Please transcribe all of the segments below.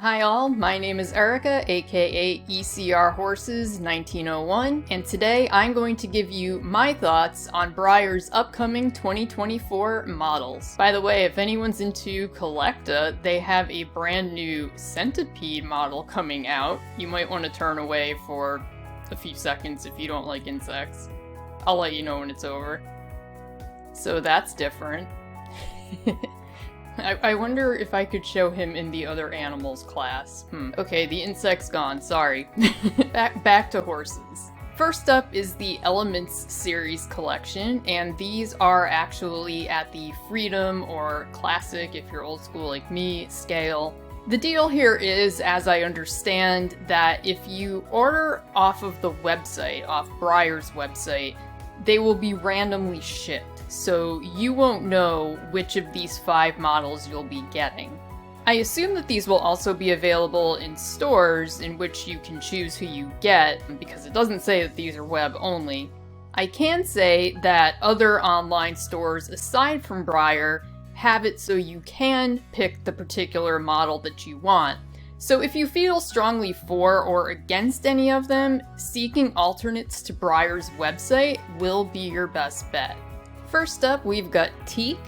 Hi all, my name is Erica, aka ECR Horses 1901, and today I'm going to give you my thoughts on Breyer's upcoming 2024 models. By the way, if anyone's into CollectA, they have a brand new centipede model coming out. You might want to turn away for a few seconds if you don't like insects. I'll let you know when it's over. So that's different. I wonder if I could show him in the other animals class. Okay, the insect's gone, sorry. Back to horses. First up is the Elements series collection, and these are actually at the Freedom or Classic, if you're old school like me, scale. The deal here is, as I understand, that if you order off of the website, off Breyer's website, they will be randomly shipped. So you won't know which of these 5 models you'll be getting. I assume that these will also be available in stores in which you can choose who you get, because it doesn't say that these are web only. I can say that other online stores aside from Breyer have it so you can pick the particular model that you want. So if you feel strongly for or against any of them, seeking alternates to Breyer's website will be your best bet. First up, we've got Teak,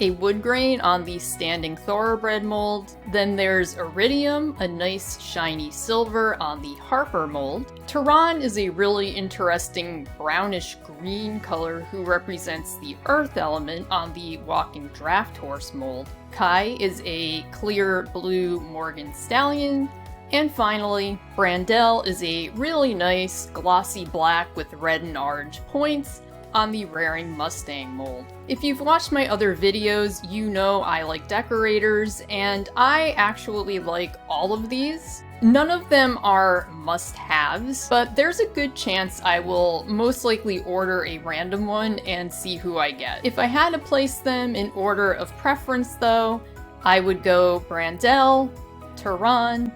a wood grain on the standing thoroughbred mold. Then there's Iridium, a nice shiny silver on the Harper mold. Tehran is a really interesting brownish green color who represents the earth element on the walking draft horse mold. Kai is a clear blue Morgan Stallion. And finally, Brandel is a really nice glossy black with red and orange points on the Raring Mustang mold. If you've watched my other videos, you know I like decorators, and I actually like all of these. None of them are must-haves, but there's a good chance I will most likely order a random one and see who I get. If I had to place them in order of preference though, I would go Brandel, Tehran,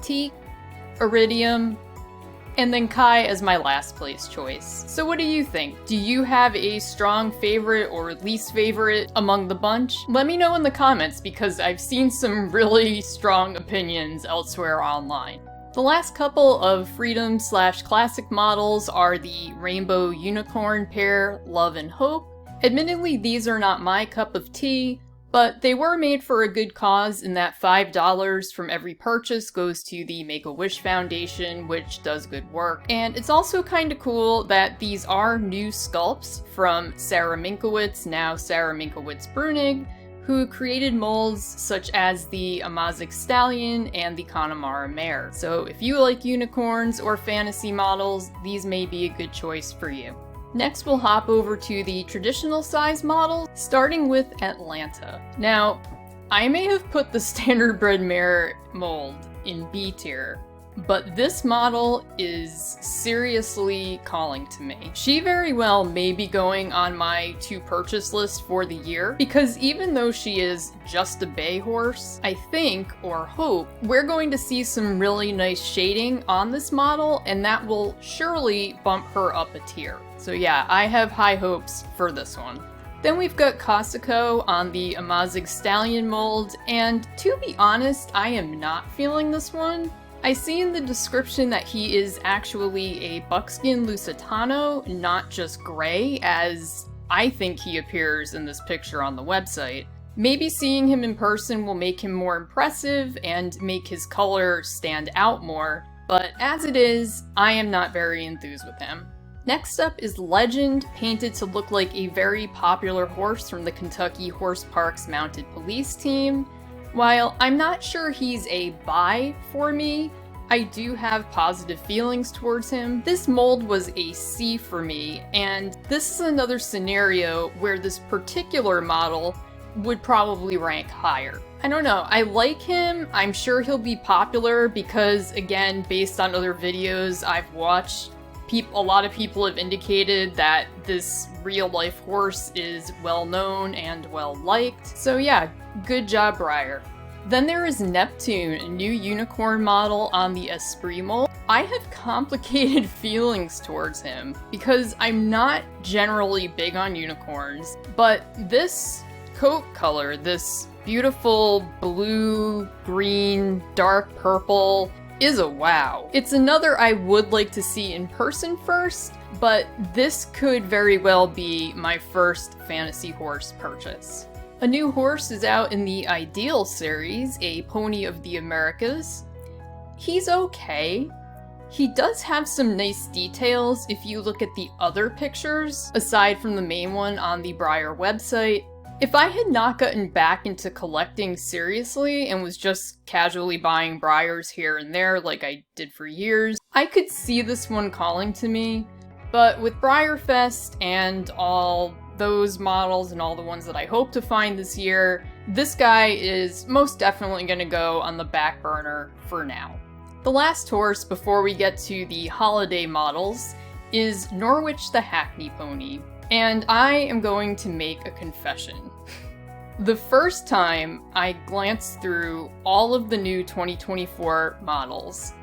Teak, Iridium, and then Kai as my last place choice. So what do you think? Do you have a strong favorite or least favorite among the bunch? Let me know in the comments because I've seen some really strong opinions elsewhere online. The last couple of Freedom/Classic models are the Rainbow Unicorn pair, Love and Hope. Admittedly, these are not my cup of tea, but they were made for a good cause in that $5 from every purchase goes to the Make-A-Wish Foundation, which does good work. And it's also kind of cool that these are new sculpts from Sarah Minkowitz, now Sarah Minkowitz-Brunig, who created molds such as the Amazic Stallion and the Connemara Mare. So if you like unicorns or fantasy models, these may be a good choice for you. Next, we'll hop over to the traditional size models, starting with Atlanta. Now, I may have put the standardbred mare mold in B tier, but this model is seriously calling to me. She very well may be going on my to-purchase list for the year, because even though she is just a bay horse, I think, or hope, we're going to see some really nice shading on this model, and that will surely bump her up a tier. So yeah, I have high hopes for this one. Then we've got Costco on the Amazic Stallion mold, and to be honest, I am not feeling this one. I see in the description that he is actually a buckskin Lusitano, not just gray, as I think he appears in this picture on the website. Maybe seeing him in person will make him more impressive and make his color stand out more, but as it is, I am not very enthused with him. Next up is Legend, painted to look like a very popular horse from the Kentucky Horse Parks Mounted Police team. While I'm not sure he's a buy for me, I do have positive feelings towards him. This mold was a C for me, and this is another scenario where this particular model would probably rank higher. I don't know, I like him. I'm sure he'll be popular because, again, based on other videos I've watched, a lot of people have indicated that this real-life horse is well-known and well-liked. So yeah, good job, Breyer. Then there is Neptune, a new unicorn model on the Esprit mold. I have complicated feelings towards him because I'm not generally big on unicorns, but this coat color, this beautiful blue, green, dark purple is a wow. It's another I would like to see in person first, but this could very well be my first fantasy horse purchase. A new horse is out in the Ideal series, a pony of the Americas. He's okay. He does have some nice details if you look at the other pictures, aside from the main one on the Breyer website. If I had not gotten back into collecting seriously and was just casually buying Breyers here and there like I did for years, I could see this one calling to me. But with Breyer Fest and all those models and all the ones that I hope to find this year, this guy is most definitely going to go on the back burner for now. The last horse before we get to the holiday models is Norwich the Hackney Pony. And I am going to make a confession. The first time I glanced through all of the new 2024 models,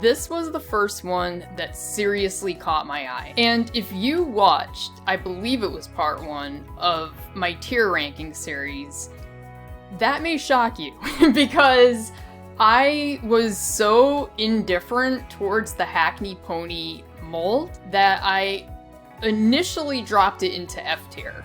this was the first one that seriously caught my eye. And if you watched, I believe it was part 1 of my tier ranking series, that may shock you because I was so indifferent towards the Hackney Pony mold that I initially dropped it into F tier.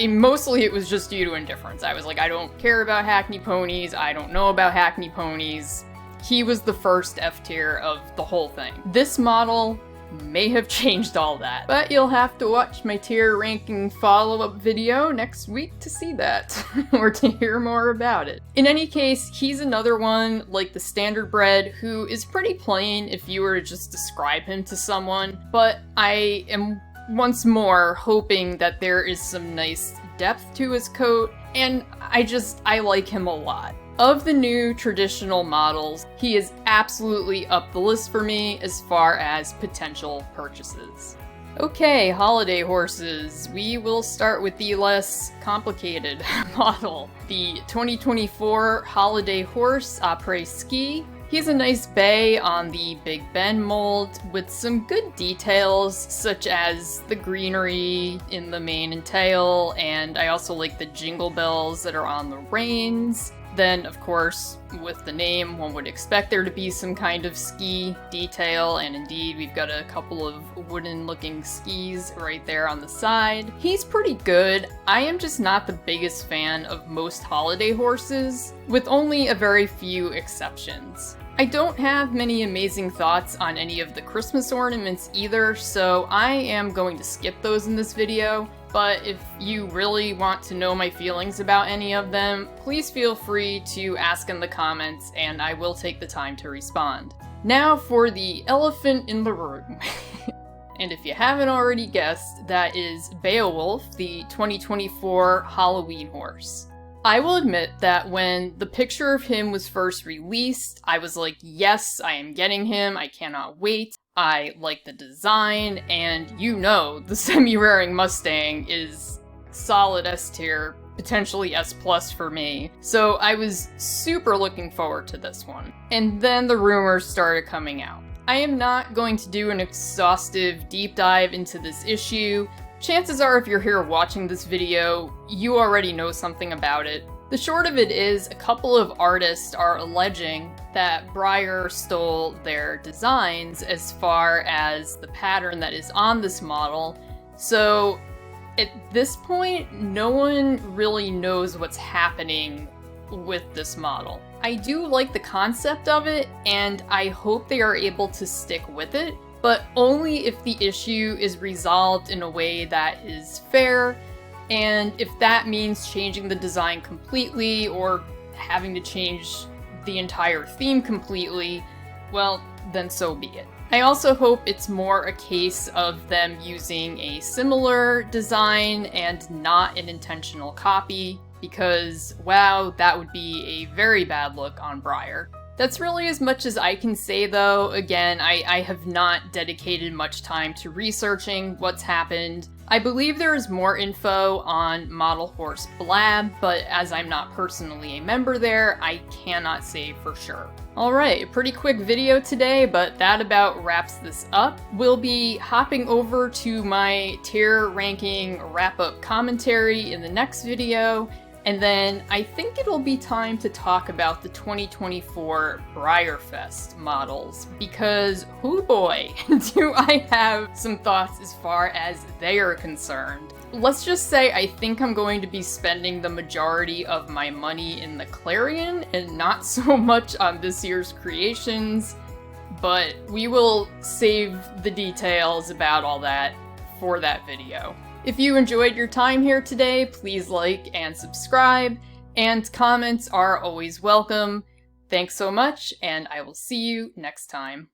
Mostly it was just due to indifference. I was like, I don't care about Hackney ponies, I don't know about Hackney ponies. He was the first F tier of the whole thing. This model may have changed all that, but you'll have to watch my tier ranking follow-up video next week to see that, or to hear more about it. In any case, he's another one, like the Standardbred, who is pretty plain if you were to just describe him to someone, but I am once more hoping that there is some nice depth to his coat, and I like him a lot. Of the new traditional models, he is absolutely up the list for me as far as potential purchases. Okay, holiday horses. We will start with the less complicated model. The 2024 holiday horse, Après-Ski. He's a nice bay on the Big Ben mold with some good details, such as the greenery in the mane and tail, and I also like the jingle bells that are on the reins. Then, of course, with the name, one would expect there to be some kind of ski detail, and indeed, we've got a couple of wooden-looking skis right there on the side. He's pretty good. I am just not the biggest fan of most holiday horses, with only a very few exceptions. I don't have many amazing thoughts on any of the Christmas ornaments either, so I am going to skip those in this video. But if you really want to know my feelings about any of them, please feel free to ask in the comments and I will take the time to respond. Now for the elephant in the room. And if you haven't already guessed, that is Beowolf, the 2024 Halloween horse. I will admit that when the picture of him was first released, I was like, yes, I am getting him, I cannot wait. I like the design, and you know the semi-raring Mustang is solid S tier, potentially S plus for me. So I was super looking forward to this one. And then the rumors started coming out. I am not going to do an exhaustive deep dive into this issue. Chances are if you're here watching this video, you already know something about it. The short of it is, a couple of artists are alleging that Breyer stole their designs as far as the pattern that is on this model. So at this point, no one really knows what's happening with this model. I do like the concept of it, and I hope they are able to stick with it, but only if the issue is resolved in a way that is fair, and if that means changing the design completely or having to change the entire theme completely, well, then so be it. I also hope it's more a case of them using a similar design and not an intentional copy, because, wow, that would be a very bad look on Breyer. That's really as much as I can say though. Again, I have not dedicated much time to researching what's happened. I believe there is more info on Model Horse Blab, but as I'm not personally a member there, I cannot say for sure. Alright, pretty quick video today, but that about wraps this up. We'll be hopping over to my tier ranking wrap-up commentary in the next video, And then I think it'll be time to talk about the 2024 Breyer Fest models, because hoo boy, do I have some thoughts as far as they are concerned. Let's just say I think I'm going to be spending the majority of my money in the Clarion and not so much on this year's creations, but we will save the details about all that for that video. If you enjoyed your time here today, please like and subscribe, and comments are always welcome. Thanks so much, and I will see you next time.